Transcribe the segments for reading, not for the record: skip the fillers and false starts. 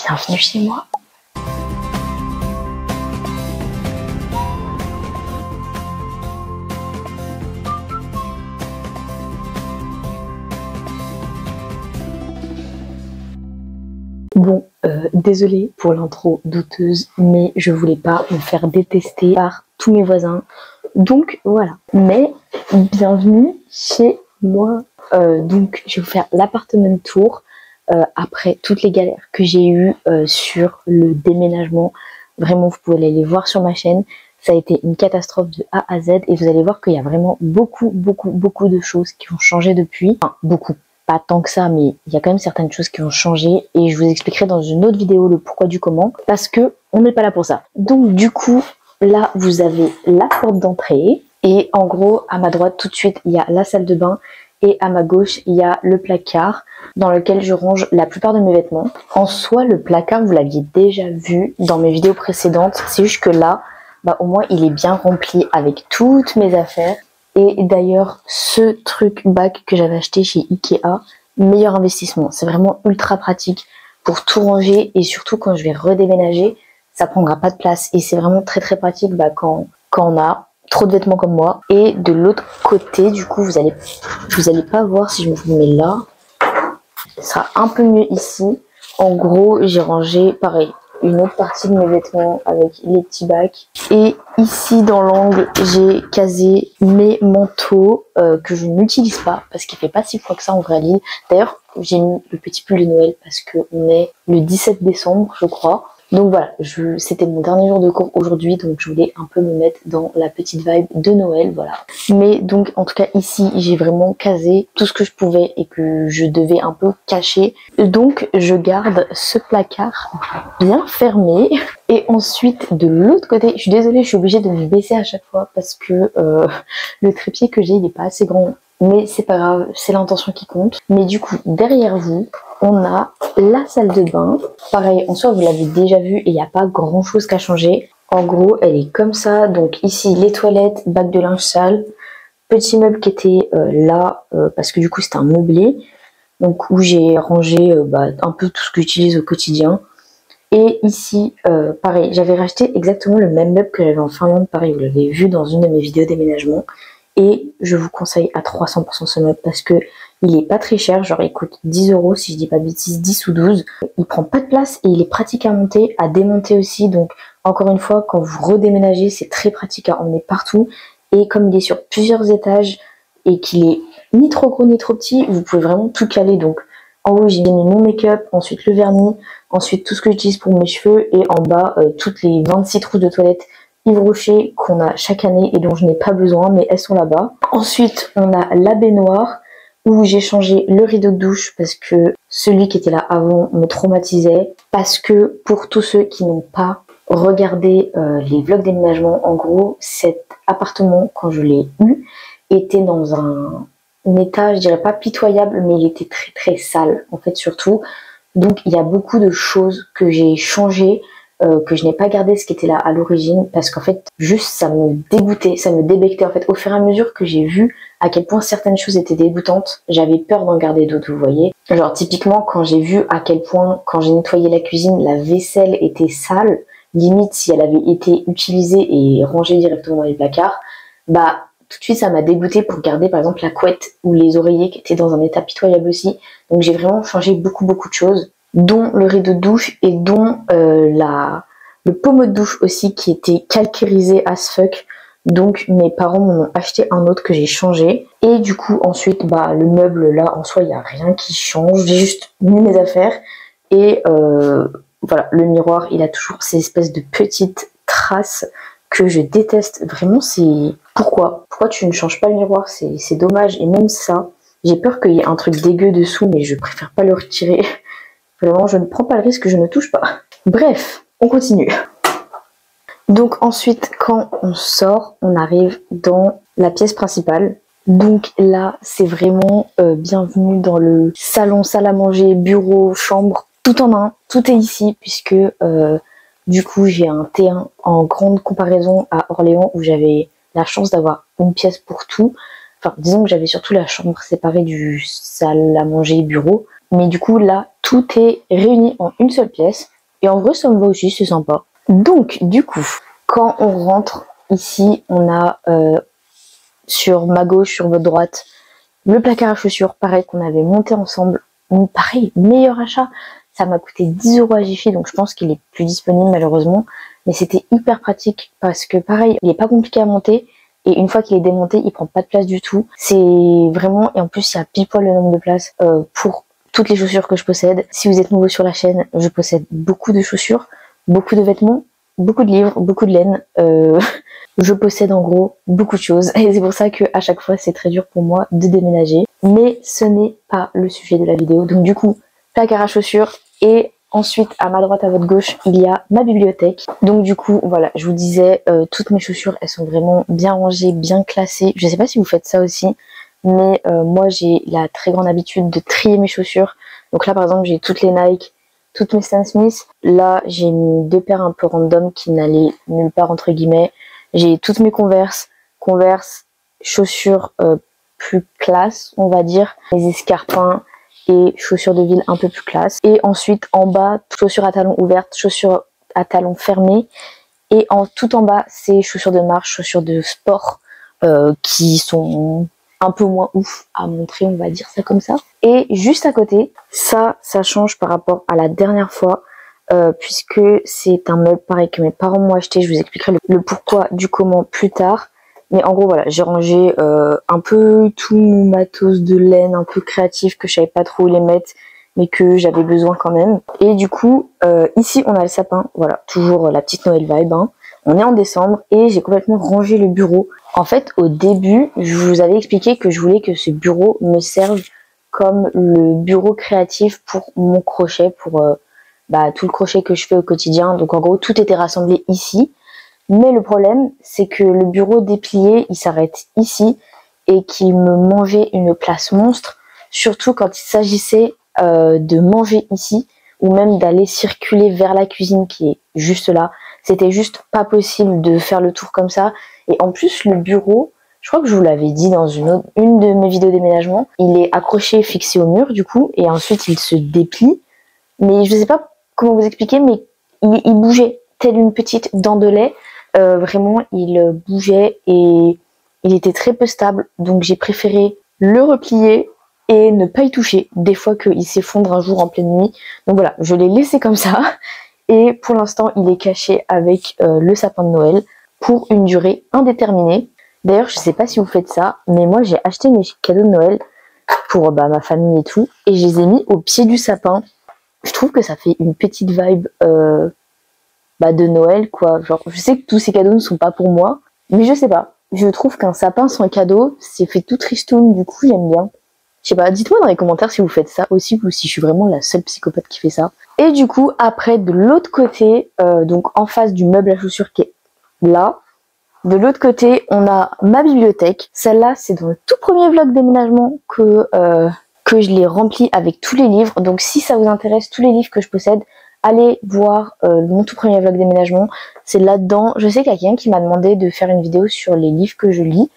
bienvenue chez moi. Bon, désolée pour l'intro douteuse, mais je voulais pas me faire détester par tous mes voisins. Donc voilà, mais bienvenue chez moi. Donc je vais vous faire l'appartement tour après toutes les galères que j'ai eues sur le déménagement. Vraiment, vous pouvez aller les voir sur ma chaîne. Ça a été une catastrophe de A à Z et vous allez voir qu'il y a vraiment beaucoup de choses qui ont changé depuis. Enfin, beaucoup. Pas tant que ça, mais il y a quand même certaines choses qui ont changé et je vous expliquerai dans une autre vidéo le pourquoi du comment parce que on n'est pas là pour ça. Donc du coup, là vous avez la porte d'entrée et en gros à ma droite tout de suite il y a la salle de bain et à ma gauche il y a le placard dans lequel je range la plupart de mes vêtements. En soi le placard vous l'aviez déjà vu dans mes vidéos précédentes, c'est juste que là bah, au moins il est bien rempli avec toutes mes affaires. Et d'ailleurs, ce truc bac que j'avais acheté chez Ikea, meilleur investissement. C'est vraiment ultra pratique pour tout ranger et surtout quand je vais redéménager, ça prendra pas de place. Et c'est vraiment très pratique bah, quand on a trop de vêtements comme moi. Et de l'autre côté, du coup, vous allez pas voir si je me mets là. Ce sera un peu mieux ici. En gros, j'ai rangé pareil. Une autre partie de mes vêtements avec les petits bacs. Et ici dans l'angle, j'ai casé mes manteaux que je n'utilise pas parce qu'il fait pas si froid que ça en vrai à Lille. D'ailleurs, j'ai mis le petit pull de Noël parce qu'on est le 17 décembre, je crois. Donc voilà, c'était mon dernier jour de cours aujourd'hui, donc je voulais un peu me mettre dans la petite vibe de Noël, voilà. Mais donc en tout cas ici, j'ai vraiment casé tout ce que je pouvais et que je devais un peu cacher. Donc je garde ce placard bien fermé. Et ensuite de l'autre côté, je suis désolée, je suis obligée de me baisser à chaque fois parce que le trépied que j'ai, il n'est pas assez grand. Mais c'est pas grave, c'est l'intention qui compte. Mais du coup, derrière vous, on a la salle de bain. Pareil, en soi, vous l'avez déjà vu et il n'y a pas grand chose qu'à changer. En gros, elle est comme ça. Donc ici, les toilettes, bac de linge sale. Petit meuble qui était là, parce que du coup, c'était un meublé. Donc où j'ai rangé un peu tout ce que j'utilise au quotidien. Et ici, pareil, j'avais racheté exactement le même meuble que j'avais en Finlande. Pareil, vous l'avez vu dans une de mes vidéos déménagement. Et je vous conseille à 300% ce meuble parce que il est pas très cher, genre il coûte 10 € si je dis pas de bêtises, 10 ou 12. Il prend pas de place et il est pratique à monter, à démonter aussi. Donc encore une fois, quand vous redéménagez, c'est très pratique à emmener partout. Et comme il est sur plusieurs étages et qu'il est ni trop gros ni trop petit, vous pouvez vraiment tout caler. Donc en haut j'ai mis mon make-up, ensuite le vernis, ensuite tout ce que j'utilise pour mes cheveux et en bas toutes les 26 trousses de toilette Yves Rocher qu'on a chaque année et dont je n'ai pas besoin, mais elles sont là-bas. Ensuite, on a la baignoire où j'ai changé le rideau de douche parce que celui qui était là avant me traumatisait. Parce que pour tous ceux qui n'ont pas regardé les vlogs déménagement, en gros, cet appartement, quand je l'ai eu, était dans un état, je dirais pas pitoyable, mais il était très sale, en fait, surtout. Donc, il y a beaucoup de choses que j'ai changées, que je n'ai pas gardé ce qui était là à l'origine parce qu'en fait juste ça me dégoûtait, ça me débectait en fait. Au fur et à mesure que j'ai vu à quel point certaines choses étaient dégoûtantes, j'avais peur d'en garder d'autres, vous voyez. Genre typiquement quand j'ai vu à quel point quand j'ai nettoyé la cuisine la vaisselle était sale, limite si elle avait été utilisée et rangée directement dans les placards, bah tout de suite ça m'a dégoûté pour garder par exemple la couette ou les oreillers qui étaient dans un état pitoyable aussi. Donc j'ai vraiment changé beaucoup de choses, dont le rideau de douche et dont le pommeau de douche aussi qui était calcérisé as fuck. Donc mes parents m'ont acheté un autre que j'ai changé. Et du coup ensuite bah le meuble là en soi il n'y a rien qui change. J'ai juste mis mes affaires. Et voilà, le miroir il a toujours ces espèces de petites traces que je déteste. Vraiment c'est... Pourquoi tu ne changes pas le miroir? C'est dommage. Et même ça, j'ai peur qu'il y ait un truc dégueu dessous mais je préfère pas le retirer. Vraiment, je ne prends pas le risque, je ne touche pas. Bref, on continue. Donc ensuite, quand on sort, on arrive dans la pièce principale. Donc là, c'est vraiment bienvenue dans le salon, salle à manger, bureau, chambre, tout en un. Tout est ici puisque du coup, j'ai un T1 en grande comparaison à Orléans où j'avais la chance d'avoir une pièce pour tout. Enfin, disons que j'avais surtout la chambre séparée du salle à manger, bureau. Mais du coup, là, tout est réuni en une seule pièce. Et en vrai, ça me va aussi, c'est sympa. Donc, du coup, quand on rentre ici, on a sur ma gauche, sur votre droite, le placard à chaussures, pareil, qu'on avait monté ensemble. Pareil, meilleur achat. Ça m'a coûté 10 € à Jiffy, donc je pense qu'il est plus disponible malheureusement. Mais c'était hyper pratique parce que pareil, il est pas compliqué à monter. Et une fois qu'il est démonté, il prend pas de place du tout. C'est vraiment... Et en plus, il y a pile poil le nombre de places pour toutes les chaussures que je possède. Si vous êtes nouveau sur la chaîne, je possède beaucoup de chaussures, beaucoup de vêtements, beaucoup de livres, beaucoup de laine. Je possède en gros beaucoup de choses. Et c'est pour ça qu'à chaque fois, c'est très dur pour moi de déménager. Mais ce n'est pas le sujet de la vidéo. Donc du coup, placard à chaussures. Et ensuite, à ma droite, à votre gauche, il y a ma bibliothèque. Donc du coup, voilà, je vous disais, toutes mes chaussures, elles sont vraiment bien rangées, bien classées. Je sais pas si vous faites ça aussi, mais moi, j'ai la très grande habitude de trier mes chaussures. Donc là, par exemple, j'ai toutes les Nike, toutes mes Stan Smith. Là, j'ai mis 2 paires un peu random qui n'allaient nulle part, entre guillemets. J'ai toutes mes Converse, chaussures plus classe, on va dire. Les escarpins et chaussures de ville un peu plus classe. Et ensuite, en bas, chaussures à talons ouvertes, chaussures à talons fermés. Et tout en bas, c'est chaussures de marche, chaussures de sport qui sont un peu moins ouf à montrer, on va dire ça comme ça. Et juste à côté, ça change par rapport à la dernière fois. Puisque c'est un meuble pareil que mes parents m'ont acheté. Je vous expliquerai le pourquoi du comment plus tard. Mais en gros voilà, j'ai rangé un peu tout mon matos de laine un peu créatif que je savais pas trop où les mettre, mais que j'avais besoin quand même. Et du coup, ici on a le sapin, voilà, toujours la petite Noël vibe, hein. On est en décembre et j'ai complètement rangé le bureau. En fait, au début, je vous avais expliqué que je voulais que ce bureau me serve comme le bureau créatif pour mon crochet, pour tout le crochet que je fais au quotidien. Donc en gros, tout était rassemblé ici. Mais le problème, c'est que le bureau déplié, il s'arrête ici et qu'il me mangeait une place monstre, surtout quand il s'agissait de manger ici ou même d'aller circuler vers la cuisine qui est juste là. C'était juste pas possible de faire le tour comme ça. Et en plus, le bureau, je crois que je vous l'avais dit dans une de mes vidéos déménagement, il est accroché, fixé au mur du coup, et ensuite il se déplie. Mais je sais pas comment vous expliquer, mais il bougeait telle une petite dent de lait. Vraiment, il bougeait et il était très peu stable. Donc j'ai préféré le replier et ne pas y toucher. Des fois qu'il s'effondre un jour en pleine nuit. Donc voilà, je l'ai laissé comme ça. Et pour l'instant, il est caché avec le sapin de Noël pour une durée indéterminée. D'ailleurs, je sais pas si vous faites ça, mais moi j'ai acheté mes cadeaux de Noël pour ma famille et tout. Et je les ai mis au pied du sapin. Je trouve que ça fait une petite vibe de Noël, quoi. Genre, je sais que tous ces cadeaux ne sont pas pour moi, mais je sais pas. Je trouve qu'un sapin sans cadeau, c'est fait tout tristoun, du coup, j'aime bien. Je sais pas, dites-moi dans les commentaires si vous faites ça aussi, ou si je suis vraiment la seule psychopathe qui fait ça. Et du coup, après, de l'autre côté, donc en face du meuble à chaussures qui est là, de l'autre côté, on a ma bibliothèque. Celle-là, c'est dans le tout premier vlog déménagement que je l'ai rempli avec tous les livres. Donc si ça vous intéresse, tous les livres que je possède, allez voir mon tout premier vlog déménagement. C'est là-dedans. Je sais qu'il y a quelqu'un qui m'a demandé de faire une vidéo sur les livres que je lis.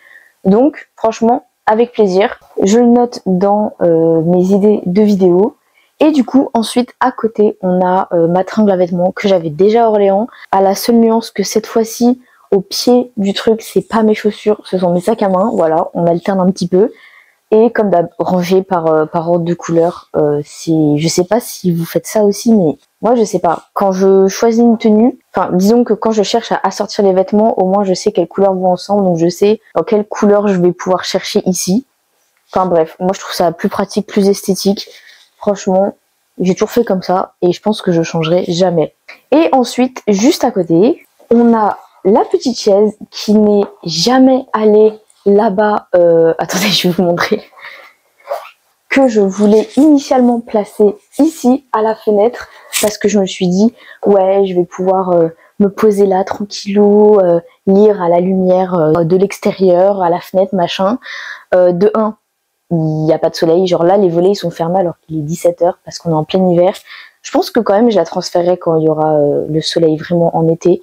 Donc franchement, avec plaisir. Je le note dans mes idées de vidéos. Et du coup, ensuite, à côté, on a ma tringle à vêtements que j'avais déjà à Orléans. À la seule nuance que cette fois-ci, au pied du truc, c'est pas mes chaussures, ce sont mes sacs à main. Voilà, on alterne un petit peu. Et comme d'hab, rangé par ordre de couleur. Je sais pas si vous faites ça aussi, mais moi je sais pas. Quand je choisis une tenue, enfin disons que quand je cherche à assortir les vêtements, au moins je sais quelles couleurs vont ensemble, donc je sais dans quelle couleur je vais pouvoir chercher ici. Enfin bref, moi je trouve ça plus pratique, plus esthétique. Franchement, j'ai toujours fait comme ça et je pense que je changerai jamais. Et ensuite, juste à côté, on a la petite chaise qui n'est jamais allée là-bas, attendez, je vais vous montrer, que je voulais initialement placer ici à la fenêtre parce que je me suis dit ouais, je vais pouvoir me poser là tranquillou, lire à la lumière de l'extérieur, à la fenêtre, machin. De 1, il n'y a pas de soleil, genre là les volets ils sont fermés alors qu'il est 17 h parce qu'on est en plein hiver. Je pense que quand même je la transférerai quand il y aura le soleil vraiment en été.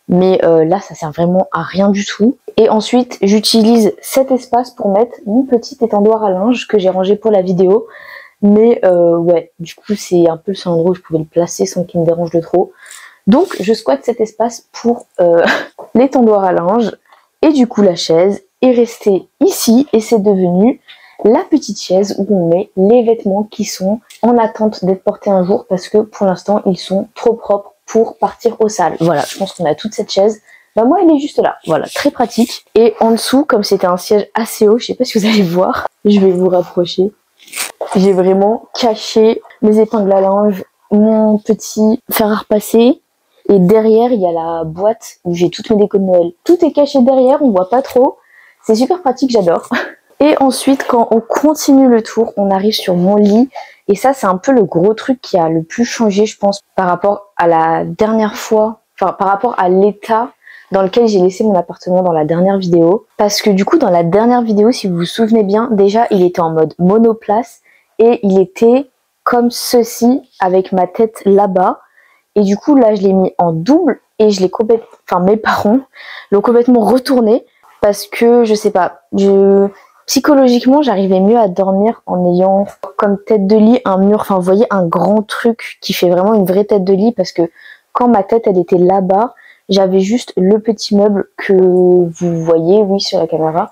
Mais là ça sert vraiment à rien du tout. Et ensuite j'utilise cet espace pour mettre une petite étendoir à linge que j'ai rangée pour la vidéo. Mais ouais, du coup c'est un peu le seul endroit où je pouvais le placer sans qu'il me dérange de trop. Donc je squatte cet espace pour l'étendoir à linge. Et du coup la chaise est restée ici et c'est devenu la petite chaise où on met les vêtements qui sont en attente d'être portés un jour parce que pour l'instant ils sont trop propres pour partir aux salles. Voilà, je pense qu'on a toute cette chaise. Bah moi elle est juste là, voilà, très pratique. Et en dessous, comme c'était un siège assez haut, je sais pas si vous allez voir, je vais vous rapprocher. J'ai vraiment caché mes épingles à linge, mon petit fer à repasser. Et derrière, il y a la boîte où j'ai toutes mes décos de Noël. Tout est caché derrière, on voit pas trop. C'est super pratique, j'adore. Et ensuite, quand on continue le tour, on arrive sur mon lit. Et ça, c'est un peu le gros truc qui a le plus changé, je pense, par rapport à la dernière fois. Enfin, par rapport à l'état dans lequel j'ai laissé mon appartement dans la dernière vidéo. Parce que du coup, dans la dernière vidéo, si vous vous souvenez bien, déjà, il était en mode monoplace. Et il était comme ceci, avec ma tête là-bas. Et du coup, là, je l'ai mis en double. Et je l'ai complètement... Enfin, mes parents l'ont complètement retourné. Parce que, je sais pas, psychologiquement, j'arrivais mieux à dormir en ayant comme tête de lit un mur. Enfin, vous voyez, un grand truc qui fait vraiment une vraie tête de lit. Parce que quand ma tête, elle était là-bas, j'avais juste le petit meuble que vous voyez, oui, sur la caméra.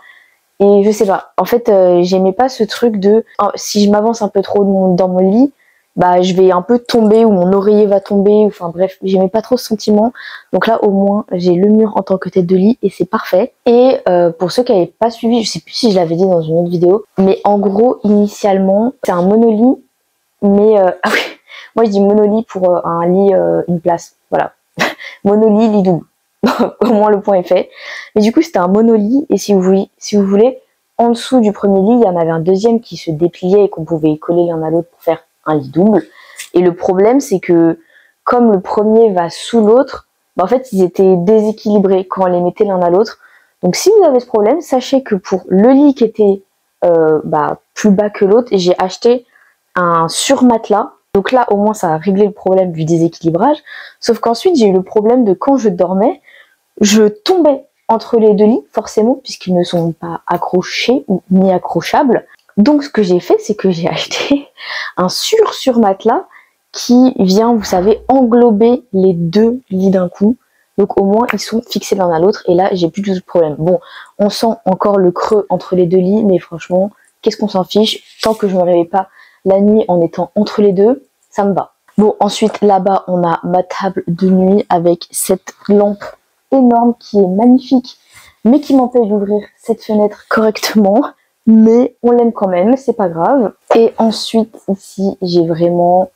Et je sais pas, en fait, j'aimais pas ce truc de si je m'avance un peu trop dans mon lit, bah je vais un peu tomber ou mon oreiller va tomber, enfin bref, j'aimais pas trop ce sentiment. Donc là, au moins, j'ai le mur en tant que tête de lit et c'est parfait. Et pour ceux qui n'avaient pas suivi, je sais plus si je l'avais dit dans une autre vidéo, mais en gros, initialement, c'est un monolit, mais ah oui, moi je dis monolit pour un lit, une place, voilà. Monolit, lit double. Au moins le point est fait. Mais du coup c'était un monolit et si vous voulez, en dessous du premier lit, il y en avait un deuxième qui se dépliait et qu'on pouvait coller l'un à l'autre pour faire un lit double. Et le problème c'est que comme le premier va sous l'autre, bah, en fait ils étaient déséquilibrés quand on les mettait l'un à l'autre. Donc si vous avez ce problème, sachez que pour le lit qui était plus bas que l'autre, j'ai acheté un surmatelas. Donc là au moins ça a réglé le problème du déséquilibrage. Sauf qu'ensuite j'ai eu le problème de quand je dormais, je tombais entre les deux lits, forcément, puisqu'ils ne sont pas accrochés ni accrochables. Donc, ce que j'ai fait, c'est que j'ai acheté un sur-matelas qui vient, vous savez, englober les deux lits d'un coup. Donc, au moins, ils sont fixés l'un à l'autre. Et là, j'ai plus du tout de problème. Bon, on sent encore le creux entre les deux lits, mais franchement, qu'est-ce qu'on s'en fiche? Tant que je ne me réveille pas la nuit en étant entre les deux, ça me va. Bon, ensuite, là-bas, on a ma table de nuit avec cette lampe énorme qui est magnifique mais qui m'empêche d'ouvrir cette fenêtre correctement, mais on l'aime quand même, c'est pas grave. Et ensuite ici j'ai vraiment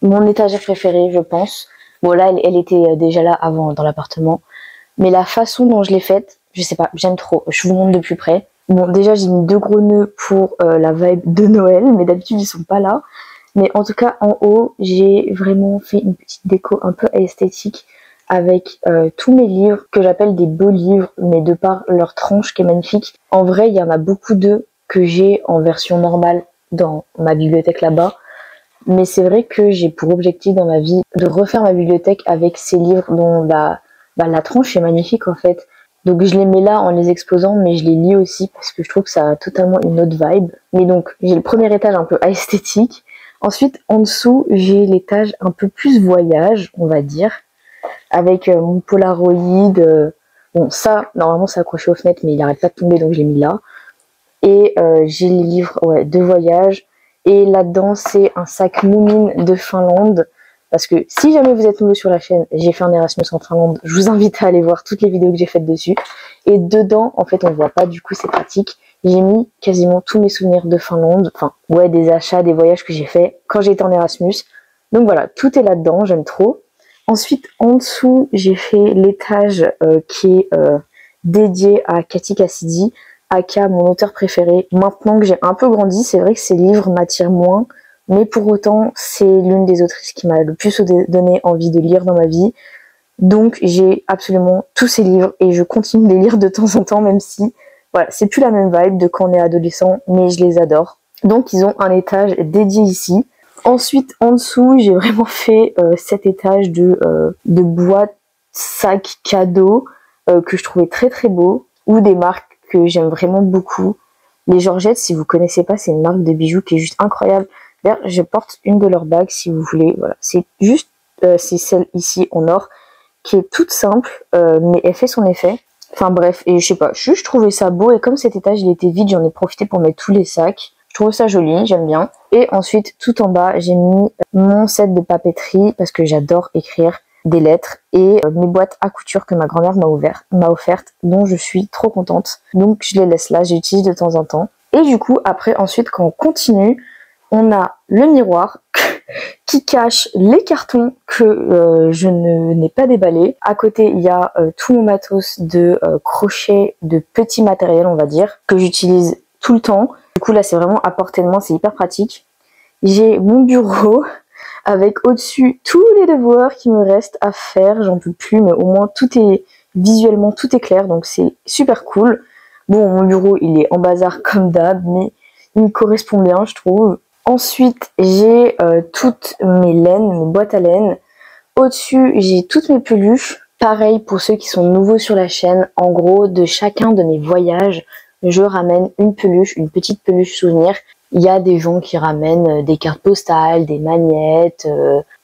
mon étagère préférée, je pense. Bon là elle était déjà là avant dans l'appartement, mais la façon dont je l'ai faite, je sais pas, j'aime trop. Je vous montre de plus près. Bon déjà j'ai mis 2 gros nœuds pour la vibe de Noël, mais d'habitude ils sont pas là. Mais en tout cas en haut j'ai vraiment fait une petite déco un peu esthétique avec tous mes livres que j'appelle des beaux livres, mais de par leur tranche qui est magnifique. En vrai, il y en a beaucoup d'eux que j'ai en version normale dans ma bibliothèque là-bas. Mais c'est vrai que j'ai pour objectif dans ma vie de refaire ma bibliothèque avec ces livres dont la tranche est magnifique en fait. Donc je les mets là en les exposant, mais je les lis aussi parce que je trouve que ça a totalement une autre vibe. Mais donc j'ai le premier étage un peu esthétique. Ensuite, en dessous, j'ai l'étage un peu plus voyage, on va dire, avec mon Polaroid. Bon, ça, normalement, c'est accroché aux fenêtres, mais il n'arrête pas de tomber, donc je l'ai mis là. Et j'ai les livres de voyage. Et là-dedans, c'est un sac Moomin de Finlande. Parce que si jamais vous êtes nouveau sur la chaîne, j'ai fait un Erasmus en Finlande. Je vous invite à aller voir toutes les vidéos que j'ai faites dessus. Et dedans, en fait, on ne voit pas, du coup, c'est pratique. J'ai mis quasiment tous mes souvenirs de Finlande. Enfin, ouais, des achats, des voyages que j'ai fait quand j'étais en Erasmus. Donc voilà, tout est là-dedans, j'aime trop. Ensuite, en dessous, j'ai fait l'étage qui est dédié à Cathy Cassidy, aka mon auteur préféré. Maintenant que j'ai un peu grandi, c'est vrai que ces livres m'attirent moins, mais pour autant, c'est l'une des autrices qui m'a le plus donné envie de lire dans ma vie. Donc, j'ai absolument tous ces livres et je continue de les lire de temps en temps, même si, voilà, c'est plus la même vibe de quand on est adolescent, mais je les adore. Donc, ils ont un étage dédié ici. Ensuite, en dessous, j'ai vraiment fait cet étage de boîtes, sacs, cadeaux que je trouvais très très beau, ou des marques que j'aime vraiment beaucoup. Les Georgette, si vous connaissez pas, c'est une marque de bijoux qui est juste incroyable. super. Je porte une de leurs bagues si vous voulez. Voilà, c'est juste, c'est celle ici en or qui est toute simple, mais elle fait son effet. Enfin bref, et je sais pas, je trouvais ça beau et comme cet étage il était vide, j'en ai profité pour mettre tous les sacs. Je trouve ça joli, j'aime bien. Et ensuite, tout en bas, j'ai mis mon set de papeterie parce que j'adore écrire des lettres et mes boîtes à couture que ma grand-mère m'a offertes, dont je suis trop contente. Donc je les laisse là, j'utilise de temps en temps. Et du coup, après, ensuite, quand on continue, on a le miroir qui cache les cartons que je n'ai pas déballés. À côté, il y a tout mon matos de crochet, de petit matériel, on va dire, que j'utilise tout le temps. Du coup, là, c'est vraiment à portée de main, c'est hyper pratique. J'ai mon bureau avec au-dessus tous les devoirs qui me restent à faire. J'en peux plus, mais au moins tout est visuellement, tout est clair, donc c'est super cool. Bon, mon bureau, il est en bazar comme d'hab, mais il me correspond bien, je trouve. Ensuite, j'ai toutes mes laines, mes boîtes à laine. Au-dessus, j'ai toutes mes peluches. Pareil pour ceux qui sont nouveaux sur la chaîne. En gros, de chacun de mes voyages, je ramène une peluche, une petite peluche souvenir. Il y a des gens qui ramènent des cartes postales, des magnettes,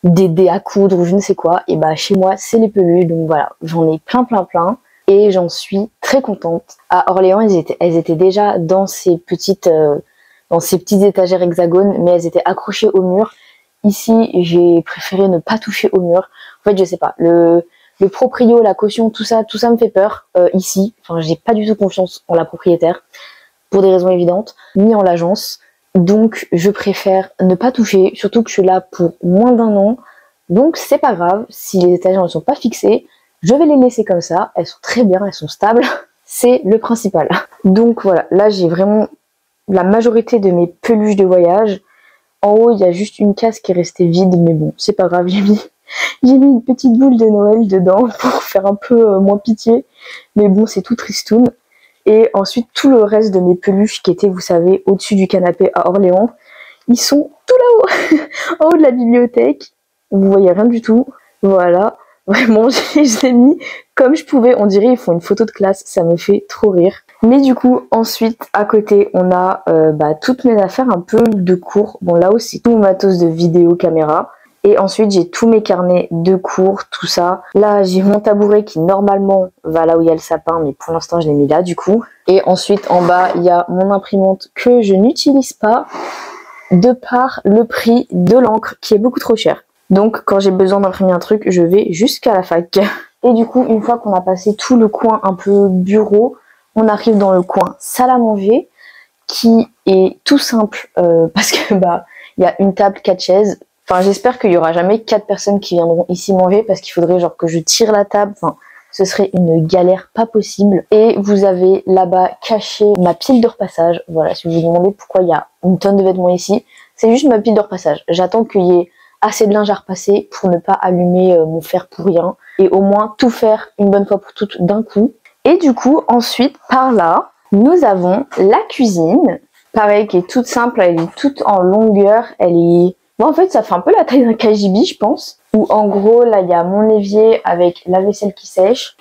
des dés à coudre ou je ne sais quoi. Et bah chez moi, c'est les peluches. Donc voilà, j'en ai plein. Et j'en suis très contente. À Orléans, elles étaient déjà dans ces petites étagères hexagones, mais elles étaient accrochées au mur. Ici, j'ai préféré ne pas toucher au mur. En fait, je sais pas, le proprio, la caution, tout ça me fait peur ici. Enfin, j'ai pas du tout confiance en la propriétaire, pour des raisons évidentes, ni en l'agence. Donc, je préfère ne pas toucher, surtout que je suis là pour moins d'un an. Donc, c'est pas grave, si les étagères ne sont pas fixées, je vais les laisser comme ça. Elles sont très bien, elles sont stables. C'est le principal. Donc voilà, là j'ai vraiment la majorité de mes peluches de voyage. En haut, il y a juste une case qui est restée vide, mais bon, c'est pas grave, j'ai mis une petite boule de Noël dedans pour faire un peu moins pitié. Mais bon, c'est tout tristoun. Et ensuite, tout le reste de mes peluches qui étaient, vous savez, au-dessus du canapé à Orléans, ils sont tout là-haut, en haut de la bibliothèque. Vous voyez rien du tout. Voilà. Vraiment, je les ai mis comme je pouvais. On dirait ils font une photo de classe. Ça me fait trop rire. Mais du coup, ensuite, à côté, on a toutes mes affaires un peu de cours. Bon, là aussi, tout mon matos de vidéo, caméra. Et ensuite, j'ai tous mes carnets de cours, tout ça. Là, j'ai mon tabouret qui, normalement, va là où il y a le sapin. Mais pour l'instant, je l'ai mis là, du coup. Et ensuite, en bas, il y a mon imprimante que je n'utilise pas de par le prix de l'encre qui est beaucoup trop cher. Donc, quand j'ai besoin d'imprimer un truc, je vais jusqu'à la fac. Et du coup, une fois qu'on a passé tout le coin un peu bureau, on arrive dans le coin salle à manger, qui est tout simple parce que il y a une table, 4 chaises. Enfin, j'espère qu'il y aura jamais 4 personnes qui viendront ici manger parce qu'il faudrait genre que je tire la table. Enfin, ce serait une galère pas possible. Et vous avez là-bas caché ma pile de repassage. Voilà, si vous vous demandez pourquoi il y a une tonne de vêtements ici, c'est juste ma pile de repassage. J'attends qu'il y ait assez de linge à repasser pour ne pas allumer mon fer pour rien et au moins tout faire une bonne fois pour toutes d'un coup. Et du coup, ensuite, par là, nous avons la cuisine. Pareil, qui est toute simple, elle est toute en longueur. Elle est... Bon, en fait, ça fait un peu la taille d'un KGB, je pense. Où en gros, là, il y a mon évier avec la vaisselle qui sèche.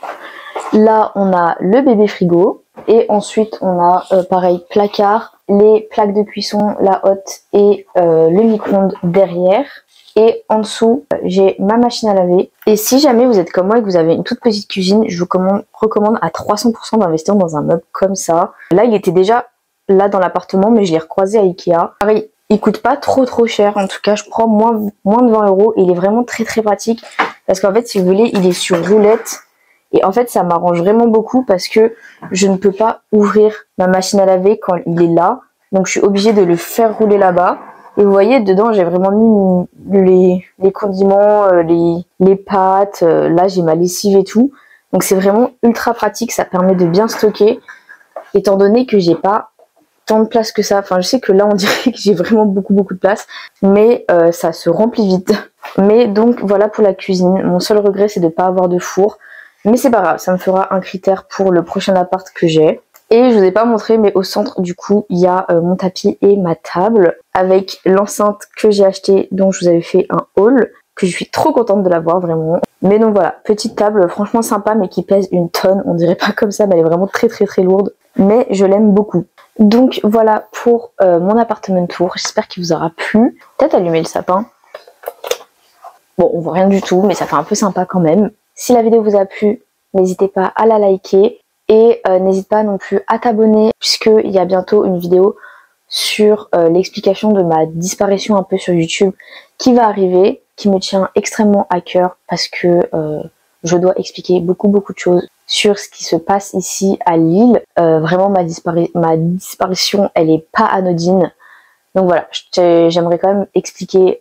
Là, on a le bébé frigo. Et ensuite, on a, pareil, placard, les plaques de cuisson, la hotte et le micro-ondes derrière. Et en dessous, j'ai ma machine à laver. Et si jamais vous êtes comme moi et que vous avez une toute petite cuisine, je vous recommande à 300% d'investir dans un meuble comme ça. Là, il était déjà là dans l'appartement, mais je l'ai recroisé à Ikea. Pareil, il coûte pas trop cher. En tout cas, je crois moins de 20 €. Et il est vraiment très pratique. Parce qu'en fait, si vous voulez, il est sur roulette. Et en fait, ça m'arrange vraiment beaucoup parce que je ne peux pas ouvrir ma machine à laver quand il est là. Donc, je suis obligée de le faire rouler là-bas. Et vous voyez, dedans, j'ai vraiment mis les condiments, les pâtes. Là, j'ai ma lessive et tout. Donc, c'est vraiment ultra pratique. Ça permet de bien stocker. Étant donné que j'ai pas tant de place que ça. Enfin, je sais que là, on dirait que j'ai vraiment beaucoup de place. Mais ça se remplit vite. Mais donc, voilà pour la cuisine. Mon seul regret, c'est de ne pas avoir de four. Mais c'est pas grave. Ça me fera un critère pour le prochain appart que j'ai. Et je vous ai pas montré, mais au centre, du coup, il y a mon tapis et ma table avec l'enceinte que j'ai achetée, dont je vous avais fait un haul, que je suis trop contente de l'avoir, vraiment. Mais donc voilà, petite table, franchement sympa, mais qui pèse une tonne. On dirait pas comme ça, mais elle est vraiment très lourde. Mais je l'aime beaucoup. Donc voilà pour mon appartement tour. J'espère qu'il vous aura plu. Peut-être allumer le sapin. Bon, on voit rien du tout, mais ça fait un peu sympa quand même. Si la vidéo vous a plu, n'hésitez pas à la liker. Et n'hésite pas non plus à t'abonner, puisqu'il y a bientôt une vidéo sur l'explication de ma disparition un peu sur YouTube qui va arriver, qui me tient extrêmement à cœur parce que je dois expliquer beaucoup de choses sur ce qui se passe ici à Lille. Vraiment ma disparition, elle est pas anodine. Donc voilà, j'aimerais quand même expliquer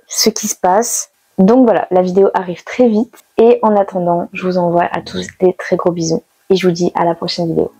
ce qui se passe. Donc voilà, la vidéo arrive très vite et en attendant, je vous envoie à tous des très gros bisous et je vous dis à la prochaine vidéo.